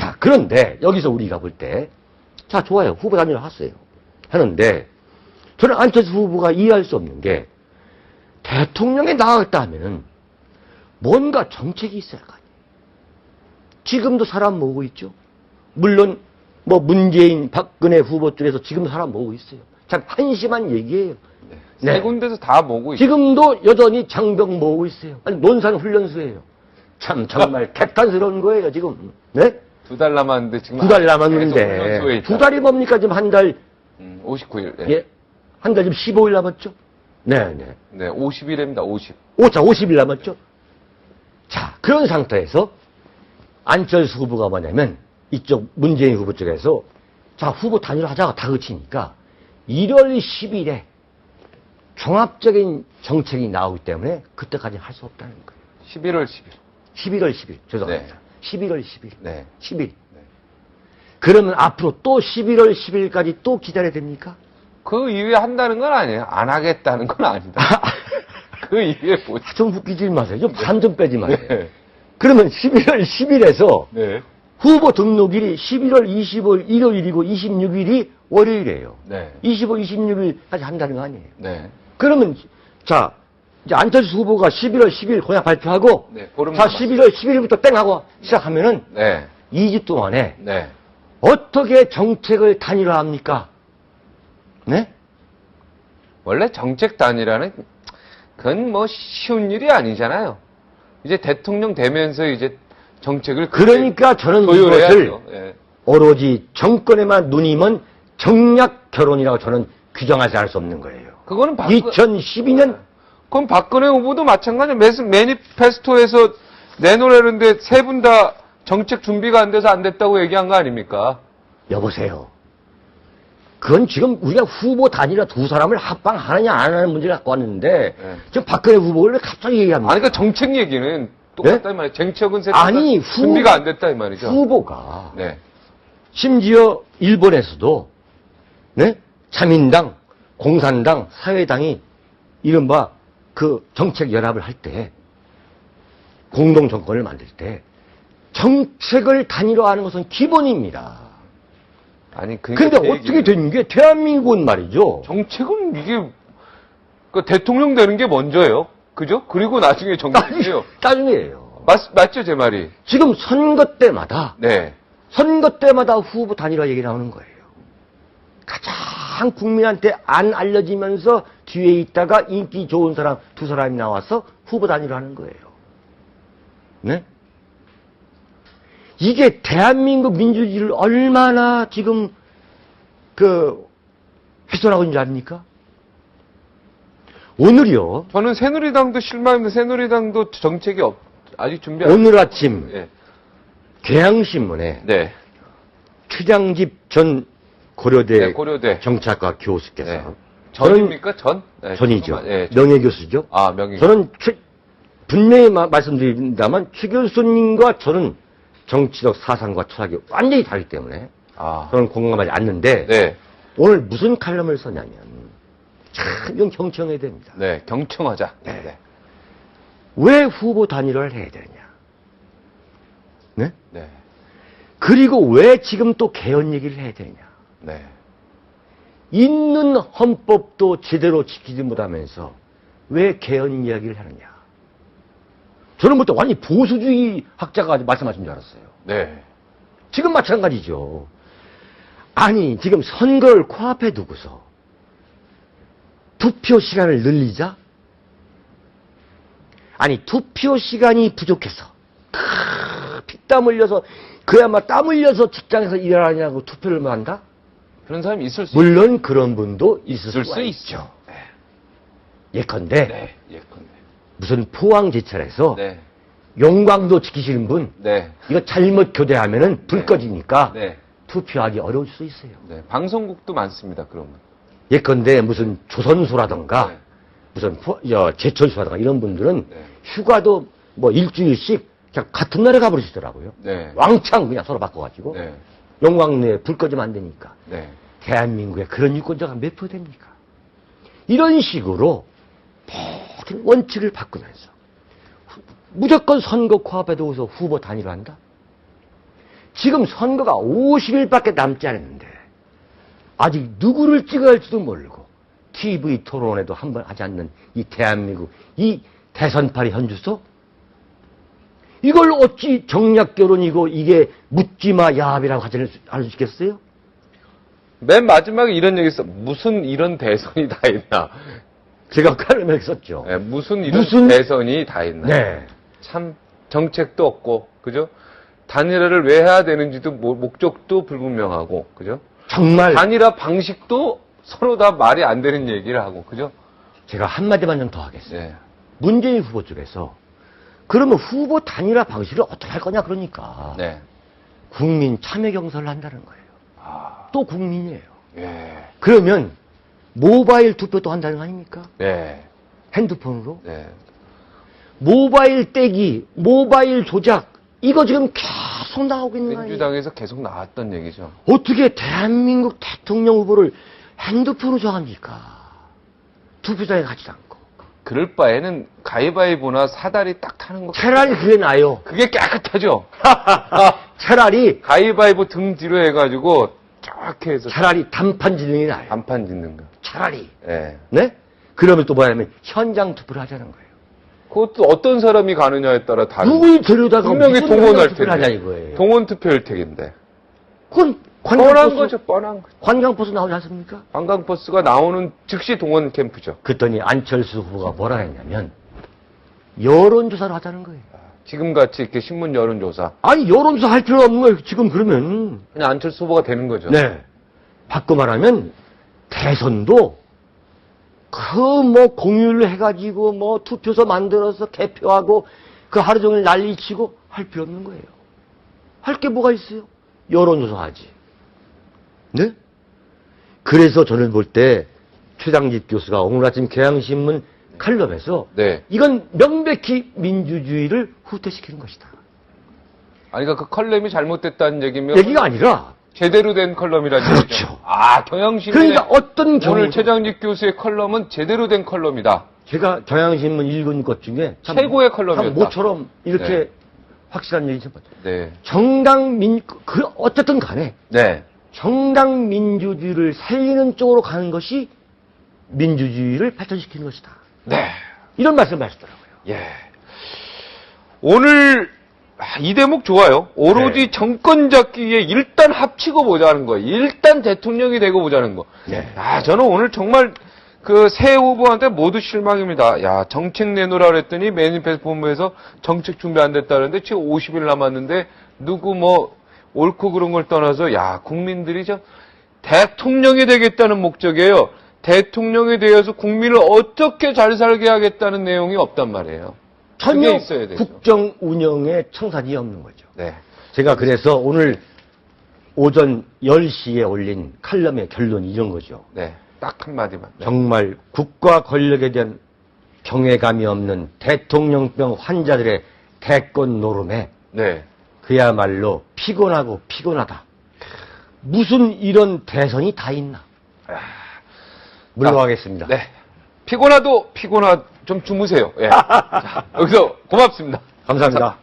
자, 그런데 여기서 우리가 볼 때, 자, 좋아요. 후보 단일화 하세요. 하는데, 저는 안철수 후보가 이해할 수 없는 게, 대통령에 나가겠다 하면은, 뭔가 정책이 있어야 할 거 아니에요. 지금도 사람 모으고 있죠. 물론, 뭐, 문재인, 박근혜 후보 쪽에서 지금도 사람 모으고 있어요. 참, 한심한 얘기예요. 네. 세 군데서 다 모으고 있어요. 지금도 여전히 장병 모으고 있어요. 아니, 논산 훈련소예요. 참, 정말 개탄스러운 거예요, 지금. 네? 2달 남았는데 지금 2달 남았는데. 2달이 뭡니까? 지금 한 달. 59일. 네. 예. 한 달 지금 15일 남았죠? 네네. 네, 50일입니다, 50. 자, 50일 남았죠? 자, 그런 상태에서 안철수 후보가 뭐냐면 이쪽 문재인 후보 쪽에서 자, 후보 단일화하자가 다그치니까 1월 10일에 종합적인 정책이 나오기 때문에 그때까지 할 수 없다는 거예요. 11월 10일. 11월 10일. 죄송합니다. 네. 11월 10일. 네. 10일. 네. 그러면 앞으로 또 11월 10일까지 또 기다려야 됩니까? 그 이후에 한다는 건 아니에요. 안 하겠다는 건 아니다. 그 이후에 뭐. 좀 웃기지 마세요. 좀 반 좀 빼지 마세요. 네. 그러면 11월 10일에서 네. 후보 등록일이 11월 25일 일요일이고 26일이 월요일이에요. 네. 25, 26일까지 한다는 거 아니에요. 네. 그러면 자 이제 안철수 후보가 11월 10일 공약 발표하고 네. 보름 자 남았어요. 11월 11일부터 땡 하고 시작하면은 네. 2주 동안에 네. 어떻게 정책을 단일화합니까? 네? 원래 정책 단일화는 그건 뭐 쉬운 일이 아니잖아요. 이제 대통령 되면서 이제 정책을 그러니까 저는 조율해야죠. 이것을 예. 오로지 정권에만 눈이 먼 정략 결혼이라고 저는 규정하지 않을 수 없는 거예요. 그거는 2012년 그럼 박근혜 후보도 마찬가지예요. 매니페스토에서 내놓으려는데 세 분 다 정책 준비가 안 돼서 안 됐다고 얘기한 거 아닙니까? 여보세요. 그건 지금 우리가 후보 단일화 두 사람을 합방하느냐 안 하는 문제를 갖고 왔는데 네. 지금 박근혜 후보를 왜 갑자기 얘기합니까? 아니, 그러니까 정책 얘기는 똑같다 이 말이에요. 정책은 세 아니, 준비가 안 됐다 이 말이죠. 후보가 네. 심지어 일본에서도 네? 자민당, 공산당, 사회당이 이른바 그 정책 연합을 할 때 공동 정권을 만들 때 정책을 단일화하는 것은 기본입니다. 아니, 근데 어떻게 된 게 대한민국은 말이죠. 정책은 이게 그 대통령 되는 게 먼저예요. 그죠? 그리고 나중에 정책이에요. 나중에예요. 맞죠, 제 말이? 지금 선거 때마다 네. 후보 단일화 얘기 나오는 거예요. 가장 국민한테 안 알려지면서 뒤에 있다가 인기 좋은 사람 두 사람이 나와서 후보 단일화 하는 거예요. 네? 이게 대한민국 민주주의를 얼마나 지금 훼손하고 있는 줄 압니까? 오늘이요. 저는 새누리당도 실망입니다. 새누리당도 정책이 아직 준비 안 오늘 아침 네. 경향신문에 네. 최장집 전 고려대, 네, 고려대. 정치학과 교수께서 네. 전입니까? 전? 네, 전이죠. 네, 명예교수죠. 아, 명예. 저는 분명히 말씀드립니다만 최 교수님과 저는 정치적 사상과 철학이 완전히 다르기 때문에 아. 저는 공감하지 않는데 네. 오늘 무슨 칼럼을 썼냐면 참 이건 경청해야 됩니다. 네, 경청하자. 네. 네. 왜 후보 단일화를 해야 되느냐? 네? 네. 그리고 왜 지금 또 개헌 얘기를 해야 되느냐? 네. 있는 헌법도 제대로 지키지 못하면서 왜 개헌 이야기를 하느냐? 저는 그때 완전히 보수주의 학자가 말씀하신 줄 알았어요. 네. 지금 마찬가지죠. 아니, 지금 선거를 코앞에 두고서 투표 시간을 늘리자? 아니, 투표 시간이 부족해서 피땀 흘려서 그야마 땀 흘려서 직장에서 일하느냐고 투표를 한다? 그런 사람이 있을 수 물론 그런 분도 있을 수 있죠. 있죠. 예컨대 네. 예컨대. 무슨 포항제철에서 네. 용광도 지키시는 분 네. 이거 잘못 교대하면은 불 네. 꺼지니까 네. 투표하기 어려울 수 있어요. 네. 방송국도 많습니다. 그러면. 예컨대 무슨 조선소라든가 네. 무슨 제철소라든가 이런 분들은 네. 휴가도 뭐 일주일씩 그냥 같은 날에 가버리시더라고요. 네. 왕창 그냥 서로 바꿔가지고 네. 용광로에 불 꺼지면 안 되니까. 네. 대한민국에 그런 유권자가 몇 프로 됩니까? 이런 식으로 모든 원칙을 바꾸면서 무조건 선거 코앞에 두고서 후보 단일화한다? 지금 선거가 50일밖에 남지 않았는데 아직 누구를 찍어야 할지도 모르고 TV 토론에도 한 번 하지 않는 이 대한민국 이 대선팔이 현주소 이걸 어찌 정략결혼이고 이게 묻지마 야합이라고 하지 않을 수 있겠어요? 맨 마지막에 이런 얘기 했어. 무슨 이런 대선이 다 있나. 제가 칼럼에 썼죠. 네, 무슨 이런 대선이 다 있나. 네. 참 정책도 없고, 그죠? 단일화를 왜 해야 되는지도 목적도 불분명하고, 그죠? 정말 단일화 방식도 서로 다 말이 안 되는 얘기를 하고, 그죠? 제가 한마디만 좀 더 하겠습니다. 네. 문재인 후보 쪽에서 그러면 후보 단일화 방식을 어떻게 할 거냐 그러니까 네. 국민 참여 경선을 한다는 거예요. 아, 또 국민이에요. 예. 그러면 모바일 투표도 한다는 거 아닙니까? 네. 핸드폰으로. 네. 모바일 떼기, 모바일 조작 이거 지금 계속 나오고 있는 거예요. 민주당에서 계속 나왔던 얘기죠. 어떻게 대한민국 대통령 후보를 핸드폰으로 정합니까? 투표장에 가지도 않고. 그럴 바에는 가위바위보나 사다리 딱 타는 거. 차라리 그게 나아요. 그게 깨끗하죠. 차라리 가위바위보 등 뒤로 해가지고 쫙 해서 차라리 단판 지능이 나아요. 간판 짓는 거. 차라리. 예. 네? 그러면 또 뭐냐면 현장 투표를 하자는 거예요. 그것도 어떤 사람이 가느냐에 따라 다른. 누구를 데려다가 분명히 무슨 동원할 현장 투표를 하자 텐데. 이거예요. 동원 투표일 텐데. 그건 뻔한 관광버스, 거죠, 뻔한 거. 관광버스 나오지 않습니까? 관광버스가 나오는 즉시 동원 캠프죠. 그랬더니 안철수 후보가 뭐라 했냐면 여론조사를 하자는 거예요. 지금같이 이렇게 신문 여론조사. 아니 여론조사 할 필요 없는 거예요. 지금 그러면. 그냥 안철수 후보가 되는 거죠. 네. 바꿔 말하면 대선도 그 뭐 공유를 해가지고 뭐 투표소 만들어서 개표하고 그 하루 종일 난리치고 할 필요 없는 거예요. 할 게 뭐가 있어요? 여론조사 하지. 네? 그래서 저는 볼 때 최장집 교수가 오늘 아침 경향신문 칼럼에서 네. 이건 명백히 민주주의를 후퇴시키는 것이다. 아니, 그러니까 그 컬럼이 잘못됐다는 얘기면. 얘기가 아니라 제대로 된 컬럼이라는 그렇죠. 얘기죠. 아, 경향신문의 그러니까 어떤 경우 오늘 최장직 교수의 컬럼은 제대로 된 컬럼이다. 제가 경향신문 읽은 것 중에 참 최고의 컬럼이었다. 참 모처럼 이렇게 네. 확실한 얘기 좀 봤죠. 네. 어쨌든 간에 네. 정당 민주주의를 살리는 쪽으로 가는 것이 민주주의를 발전시키는 것이다. 네. 이런 말씀을 하시더라고요. 예. 오늘 이 대목 좋아요. 오로지 네. 정권 잡기에 일단 합치고 보자는 거. 일단 대통령이 되고 보자는 거. 네. 야, 저는 오늘 정말 그 새 후보한테 모두 실망입니다. 야, 정책 내놓으라 그랬더니 매니페스토 본부에서 정책 준비 안 됐다는데 지금 50일 남았는데 누구 뭐 옳고 그런 걸 떠나서 야, 국민들이 저 대통령이 되겠다는 목적이에요. 대통령이 되어서 국민을 어떻게 잘 살게 하겠다는 내용이 없단 말이에요. 전혀 그게 있어야 되죠. 국정 운영에 청산이 없는 거죠. 네. 제가 그래서 오늘 오전 10시에 올린 칼럼의 결론이 이런 거죠. 네. 딱 한마디만. 네. 정말 국가 권력에 대한 경외감이 없는 대통령병 환자들의 대권 노름에 네. 그야말로 피곤하고 피곤하다. 무슨 이런 대선이 다 있나. 물러가겠습니다. 네. 피곤하도 피곤하 좀 주무세요. 예. 자, 여기서 고맙습니다. 감사합니다.